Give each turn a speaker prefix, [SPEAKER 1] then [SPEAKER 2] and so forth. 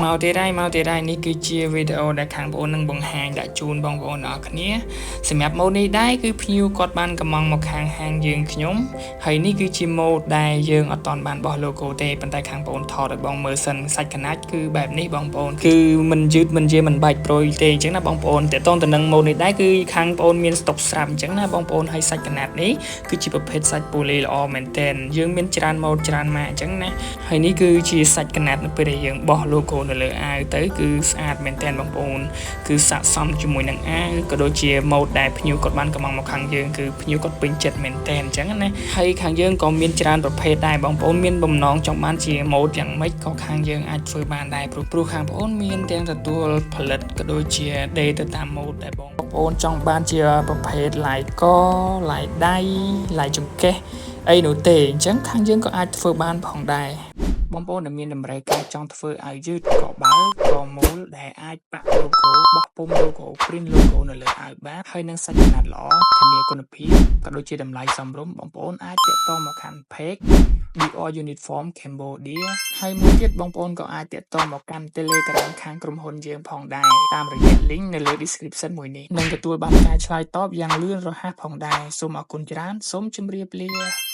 [SPEAKER 1] មកទៀតហើយនេះគឺជាវីដេអូដែលខាងបងប្អូននឹងបង្ហាញដាក់ជូនបងប្អូនអរគ្នាសម្រាប់ម៉ូដនេះដែរគឺភ្ញៀវគាត់បានកំងមកខាងហាងយើងខ្ញុំហើយនេះគឺជាម៉ូដដែលយើងអត់តន់បានបោះ logo ទេប៉ុន្តែខាងបងប្អូនថតឲ្យបងមើលសិនសាច់កណាច់គឺបែបនេះបងប្អូនគឺមិនយឺតមិនយាមិនបាច់ប្រួយទេអញ្ចឹងណាបងប្អូនតើតទៅនឹងម៉ូដនេះដែរគឺខាងបងប្អូនមានស្តុកស្រាប់អញ្ចឹងណាបងប្អូនហើយសាច់កណាត់នេះគឺជាប្រភេទសាច់ពូលីល្អមែនទែនយើងមានច្រើនម៉ូដច្រើនម៉ាកអញ្ចឹងណាហើយនេះគឺជាសាច់កណាត់នៅពេលដែលយើងបោះ logo នៅលើអាវទៅគឺស្អាតមែនទែនបងប្អូនគឺស័ក្តិសមជាមួយនឹងអាវក៏ដូចជាម៉ូដដែលភ្ញៀវគាត់បានកំងមកខាងយើងគឺភ្ញៀវគាត់ពេញចិត្តមែនទែនអញ្ចឹងណាហើយខាងយើងក៏មានច្រើនប្រភេទដែរបងប្អូនមានបំណងចង់បានជាម៉ូដយ៉ាងម៉េចក៏ខាងយើងអាចធ្វើបានដែរព្រោះខាងបងប្អូនមានទាំងទទួលផលិតក៏ដូចជាដេទៅតាមម៉ូដដែលបងប្អូនចង់បានជាប្រភេទឡាយកឡាយដៃឡាយចង្កេះអីនោះទេអញ្ចឹងខាងយើងក៏អាចធ្វើបានផងដែរបងប្អូនដែលមានតម្រូវការចង់ធ្វើឲ្យយឺតក៏បើក៏មូលដែលអាចប៉ាក់ logo បោះពុម្ព logo print logo នៅលើអាវបានហើយនឹងសាច់កណាត់ល្អធានាគុណភាពក៏ដូចជាតម្លៃសមរម្យបងប្អូនអាចទាក់ទងមកកាន់ page BR Uniform Cambodia ហើយមួយទៀតបងប្អូនក៏អាចទាក់ទងមកកាន់ Telegram ខាងក្រុមហ៊ុនយើងផងដែរតាមរយៈ link នៅលើ description មួយនេះនឹងទទួលបានការឆ្លើយតបយ៉ាងលឿនរហ័សផងដែរសូមអរគុណច្រើនសូមជម្រាបលា